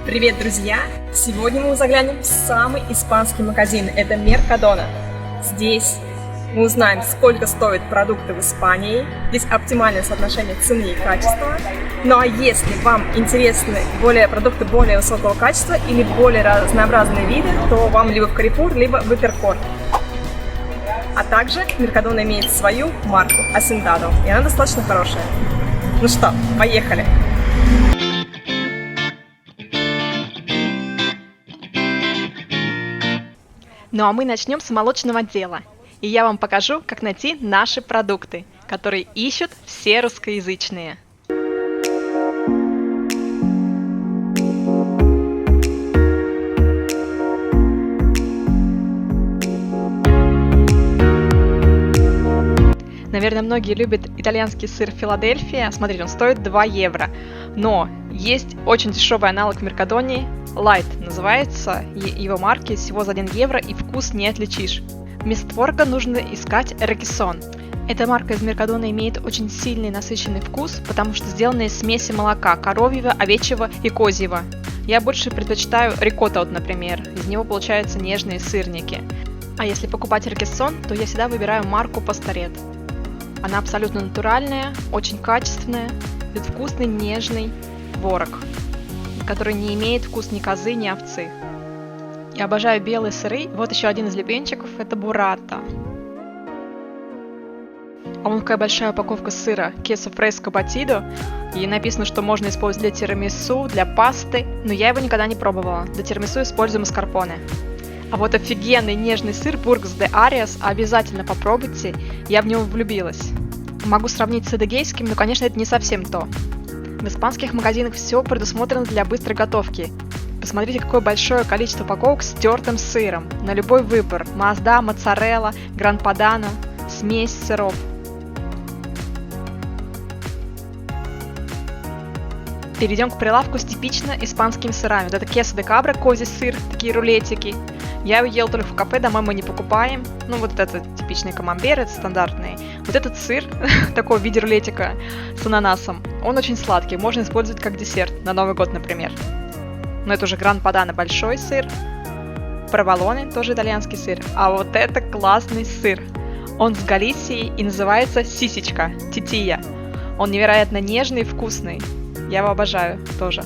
Привет, друзья! Сегодня мы заглянем в самый испанский магазин, это Mercadona. Здесь мы узнаем, сколько стоят продукты в Испании, здесь оптимальное соотношение цены и качества. Ну а если вам интересны продукты более высокого качества или более разнообразные виды, то вам либо в Carrefour, либо в Hipercor. А также Mercadona имеет свою марку Hacendado, и она достаточно хорошая. Ну что, поехали! Ну а мы начнем с молочного отдела. И я вам покажу, как найти наши продукты, которые ищут все русскоязычные. Наверное, многие любят итальянский сыр Филадельфия. Смотрите, он стоит 2 евро. Но есть очень дешевый аналог в Меркадоне. Light называется, его марки всего за 1 евро, и вкус не отличишь. Вместо творога нужно искать Рекисон. Эта марка из Меркадона имеет очень сильный насыщенный вкус, потому что сделана из смеси молока коровьего, овечьего и козьего. Я больше предпочитаю рикотта, например, из него получаются нежные сырники. А если покупать Рекисон, то я всегда выбираю марку Пасторет. Она абсолютно натуральная, очень качественная, это вкусный нежный творог, который не имеет вкус ни козы, ни овцы. Я обожаю белые сыры. Вот еще один из любимчиков – это буррата. А вон какая большая упаковка сыра Queso Fresco Batido. И написано, что можно использовать для тирамису, для пасты, но я его никогда не пробовала. Для тирамису использую маскарпоне. А вот офигенный нежный сыр Burgos de Arias обязательно попробуйте, я в него влюбилась. Могу сравнить с адыгейским, но, конечно, это не совсем то. В испанских магазинах все предусмотрено для быстрой готовки. Посмотрите, какое большое количество упаковок с тертым сыром. На любой выбор. Маасда, моцарелла, гран-падано, смесь сыров. Перейдем к прилавку с типично испанскими сырами. Вот это queso de cabra, козий сыр, такие рулетики. Я его ел только в кафе, домой мы не покупаем. Ну, вот это типичный камамбер, это стандартный. Вот этот сыр, такой в виде рулетика с ананасом, он очень сладкий, можно использовать как десерт, на Новый год, например. Но это уже гран-падано большой сыр, проволоне, тоже итальянский сыр. А вот это классный сыр. Он с Галисии и называется сисечка, тития. Он невероятно нежный и вкусный. Я его обожаю тоже.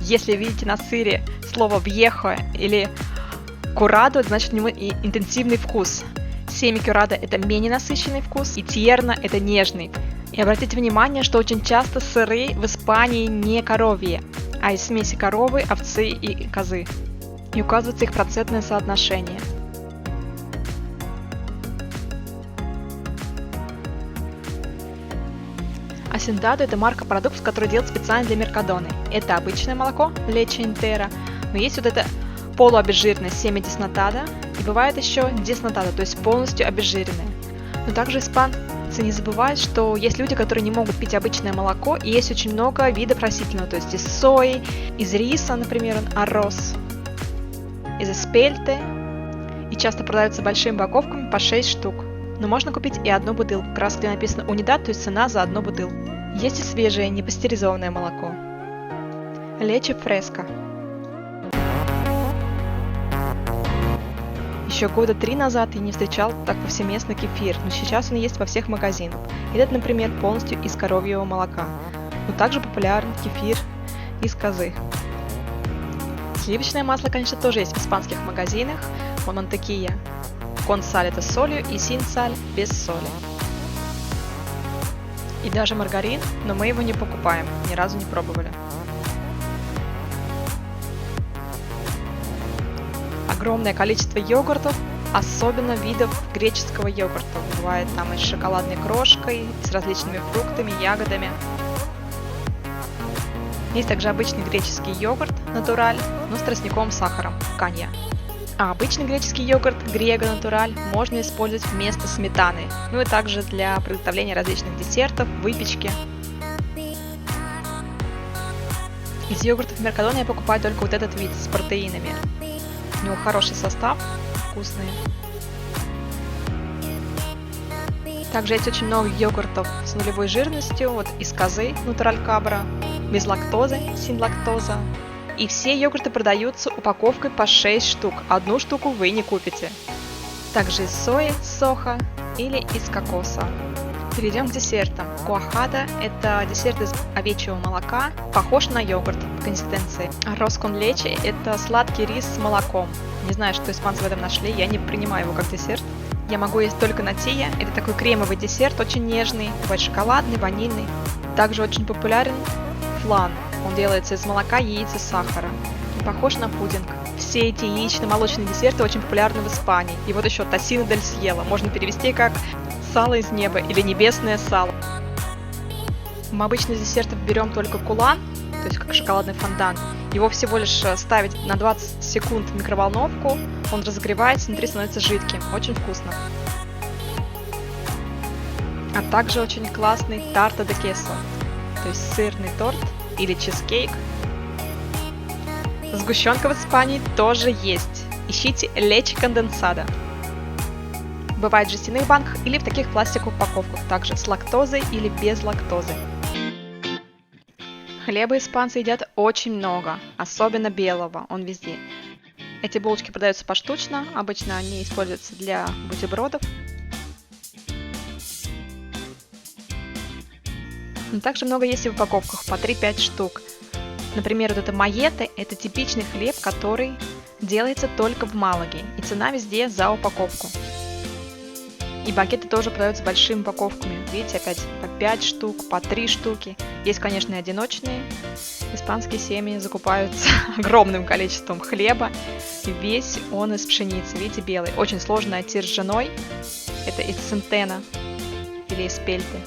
Если видите на сыре слово «вьехо» или «курадо», значит у него и интенсивный вкус. Семи кюрадо – это менее насыщенный вкус, и тьерно – это нежный. И обратите внимание, что очень часто сыры в Испании не коровьи, а из смеси коровы, овцы и козы. И указывается их процентное соотношение. Hacendado – это марка продуктов, которые делают специально для Меркадоны. Это обычное молоко, leche entera, но есть вот это полуобезжиренное семя деснатада, и бывает еще деснатада, то есть полностью обезжиренное. Но также испанцы не забывают, что есть люди, которые не могут пить обычное молоко, и есть очень много видов растительного, то есть из сои, из риса, например, арроз, из эспельте, и часто продаются большими упаковками по 6 штук. Но можно купить и одну бутылку, как раз где написано унидад, то есть цена за одну бутылку. Есть и свежее, непастеризованное молоко. Leche Fresca. Еще года 3 назад я не встречал так повсеместно кефир, но сейчас он есть во всех магазинах. Этот, например, полностью из коровьего молока. Но также популярен кефир из козы. Сливочное масло, конечно, тоже есть в испанских магазинах. Монтекия. Con sal это с солью и sin sal без соли. И даже маргарин, но мы его не покупаем, ни разу не пробовали. Огромное количество йогуртов, особенно видов греческого йогурта. Бывает там и с шоколадной крошкой, с различными фруктами, ягодами. Есть также обычный греческий йогурт, натураль, но с тростниковым сахаром, канья. А обычный греческий йогурт Грего Натураль можно использовать вместо сметаны, ну и также для приготовления различных десертов, выпечки. Из йогуртов Меркадона я покупаю только вот этот вид с протеинами. У него хороший состав, вкусный. Также есть очень много йогуртов с нулевой жирностью, вот из козы Натураль Кабра, без лактозы, синлактоза. И все йогурты продаются упаковкой по 6 штук, одну штуку вы не купите. Также из сои, соха или из кокоса. Перейдем к десертам. Куахада – это десерт из овечьего молока, похож на йогурт по консистенции. Арроз кон лече – это сладкий рис с молоком. Не знаю, что испанцы в этом нашли, я не принимаю его как десерт. Я могу есть только натия. Это такой кремовый десерт, очень нежный, бывает шоколадный, ванильный. Также очень популярен флан. Он делается из молока, яиц и сахара. И похож на пудинг. Все эти яично-молочные десерты очень популярны в Испании. И вот еще тосино дель сьело. Можно перевести как сало из неба или небесное сало. Мы обычно из десертов берем только кулан, то есть как шоколадный фондан. Его всего лишь ставить на 20 секунд в микроволновку, он разогревается, внутри становится жидким. Очень вкусно. А также очень классный тарта де queso, то есть сырный торт или чизкейк. Сгущенка в Испании тоже есть. Ищите лече конденсада. Бывает в жестяных банках или в таких пластиковых упаковках, также с лактозой или без лактозы. Хлеба испанцы едят очень много, особенно белого, он везде. Эти булочки продаются поштучно, обычно они используются для бутербродов. Но также много есть и в упаковках, по 3-5 штук. Например, вот это майетте, это типичный хлеб, который делается только в Малаге, и цена везде за упаковку. И багеты тоже продаются большими упаковками. Видите, опять по 5 штук, по 3 штуки. Есть, конечно, и одиночные. Испанские семьи закупаются огромным количеством хлеба. И весь он из пшеницы. Видите, белый. Очень сложно найти ржаной. Это из центена или из пельты.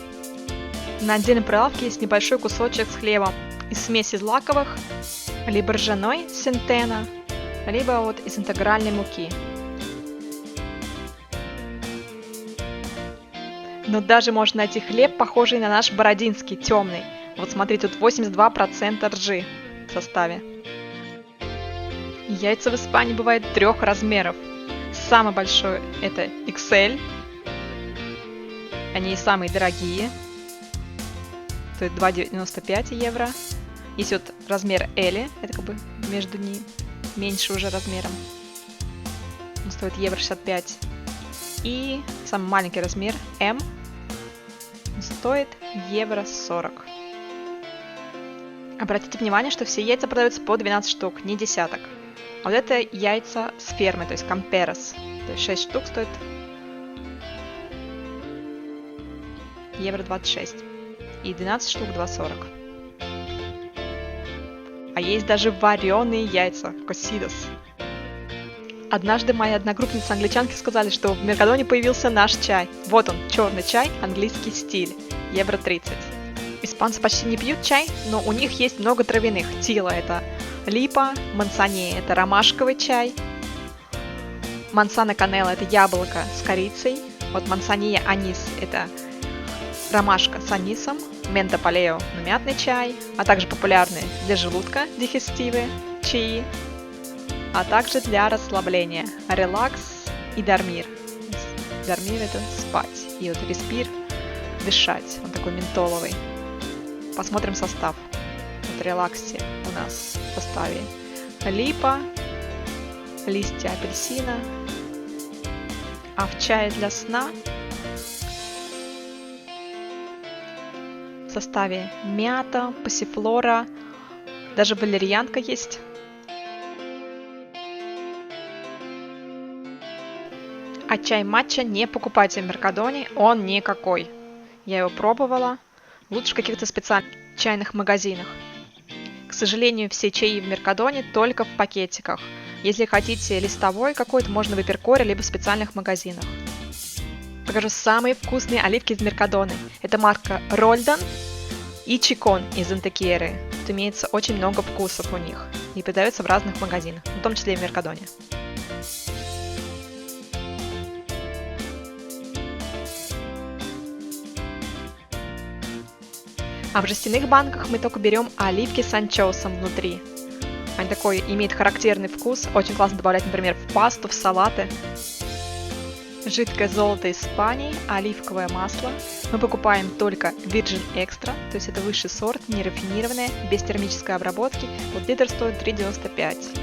На отдельной прилавке есть небольшой кусочек с хлебом из смеси злаковых, либо ржаной сентена, либо вот из интегральной муки. Но даже можно найти хлеб, похожий на наш бородинский, темный. Вот смотрите, тут 82% ржи в составе. Яйца в Испании бывают 3 размеров. Самый большой это XL. Они самые дорогие. Стоит 2,95 евро. Есть вот размер L, это как бы между ними, меньше уже размером. Он стоит евро 65. И самый маленький размер M стоит евро 40. Обратите внимание, что все яйца продаются по 12 штук, не десяток. А вот это яйца с фермы, то есть камперос. То есть 6 штук стоит евро 26. И 12 штук 2,40. А есть даже вареные яйца, косидос. Однажды мои одногруппницы англичанки сказали, что в Меркадоне появился наш чай. Вот он, черный чай, английский стиль, евро 30. Испанцы почти не пьют чай, но у них есть много травяных. Тила – это липа, мансане – это ромашковый чай, мансана канела – это яблоко с корицей, вот мансания анис – это ромашка с анисом, мента палео – мятный чай, а также популярные для желудка дигестивы, чаи, а также для расслабления релакс и дармир. Дармир – это спать, и вот респир – дышать, он такой ментоловый. Посмотрим состав. Вот релаксе у нас в составе липа, листья апельсина, а в чае для сна в составе мята, пассифлора, даже валерьянка есть. А чай матча не покупайте в Меркадоне, он никакой. Я его пробовала. Лучше в каких-то специальных чайных магазинах. К сожалению, все чаи в Меркадоне только в пакетиках. Если хотите листовой какой-то, можно в Эперкоре, либо в специальных магазинах. Покажу самые вкусные оливки из Меркадоны. Это марка Рольдан и Чикон из Антекьеры. Тут имеется очень много вкусов у них и продается в разных магазинах, в том числе и в Меркадоне. А в жестяных банках мы только берем оливки с анчоусом внутри. Они такой имеют характерный вкус, очень классно добавлять, например, в пасту, в салаты. Жидкое золото Испании, оливковое масло. Мы покупаем только Virgin Extra, то есть это высший сорт, нерафинированное, без термической обработки. Вот литр стоит 3,95.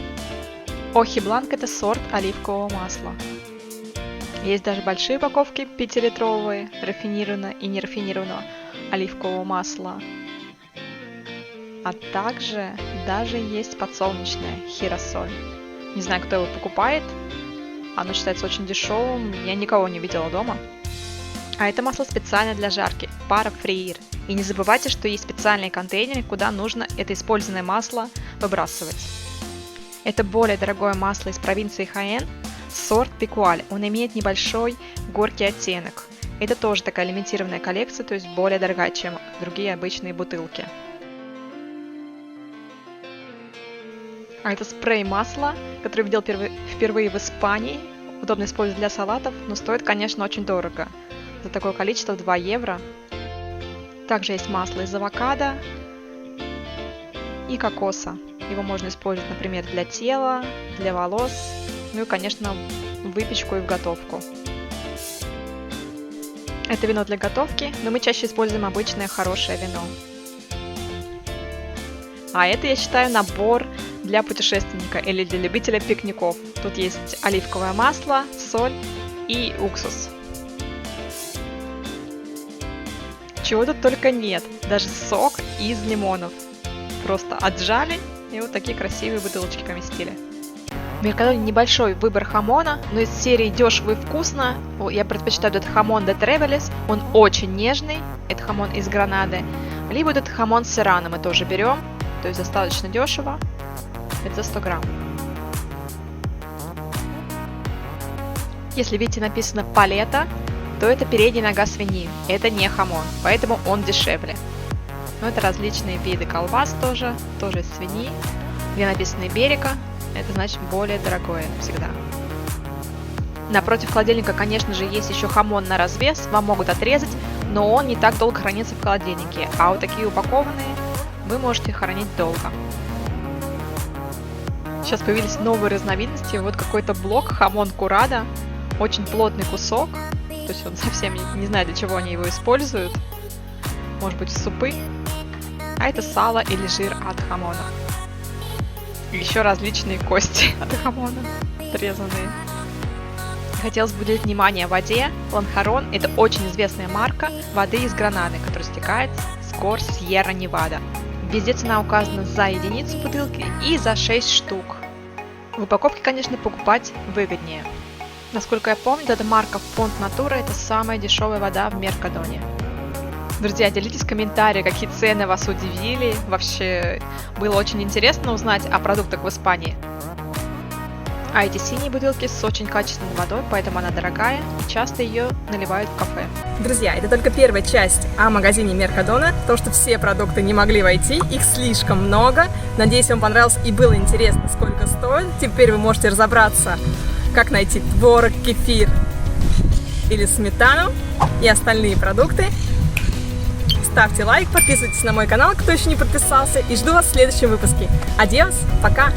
Охи Бланк это сорт оливкового масла. Есть даже большие упаковки 5-литровые, рафинированного и нерафинированного оливкового масла. А также даже есть подсолнечное Хиросоль. Не знаю, кто его покупает. Оно считается очень дешевым, я никого не видела дома. А это масло специально для жарки, парафриир. И не забывайте, что есть специальные контейнеры, куда нужно это использованное масло выбрасывать. Это более дорогое масло из провинции Хаэн, сорт Пикуаль. Он имеет небольшой горький оттенок. Это тоже такая лимитированная коллекция, то есть более дорогая, чем другие обычные бутылки. А это спрей масла, который видел впервые в Испании. Удобно использовать для салатов, но стоит, конечно, очень дорого. За такое количество 2 евро. Также есть масло из авокадо и кокоса. Его можно использовать, например, для тела, для волос, ну и, конечно, в выпечку и в готовку. Это вино для готовки, но мы чаще используем обычное хорошее вино. А это, я считаю, набор для путешественника или для любителя пикников. Тут есть оливковое масло, соль и уксус. Чего тут только нет. Даже сок из лимонов. Просто отжали и вот такие красивые бутылочки поместили. В Меркадоне небольшой выбор хамона, но из серии дешево и вкусно я предпочитаю этот хамон де Тревелес. Он очень нежный. Это хамон из Гранады. Либо этот хамон серрано мы тоже берем. То есть достаточно дешево. Это за 100 грамм. Если видите написано палета, то это передняя нога свиньи. Это не хамон, поэтому он дешевле. Но это различные виды колбас тоже из свиньи. Где написано Иберика, это значит более дорогое всегда. Напротив холодильника, конечно же, есть еще хамон на развес. Вам могут отрезать, но он не так долго хранится в холодильнике. А вот такие упакованные вы можете хранить долго. Сейчас появились новые разновидности. Вот какой-то блок хамон курада. Очень плотный кусок. То есть он совсем не знаю, для чего они его используют. Может быть, в супы. А это сало или жир от хамона. И еще различные кости от хамона. Отрезанные. Хотелось бы уделить внимание воде. Ланхарон – это очень известная марка воды из Гранады, которая стекает с гор Сьерра-Невада. Везде цена указана за единицу бутылки и за 6 штук. В упаковке, конечно, покупать выгоднее. Насколько я помню, эта марка Фонд Натура – это самая дешевая вода в Меркадоне. Друзья, делитесь в комментариях, какие цены вас удивили. Вообще, было очень интересно узнать о продуктах в Испании. А эти синие бутылки с очень качественной водой, поэтому она дорогая и часто ее наливают в кафе. Друзья, это только первая часть о магазине Меркадона. То, что все продукты не могли войти, их слишком много. Надеюсь, вам понравилось и было интересно, сколько стоит. Теперь вы можете разобраться, как найти творог, кефир или сметану и остальные продукты. Ставьте лайк, подписывайтесь на мой канал, кто еще не подписался, и жду вас в следующем выпуске. Адиос, пока!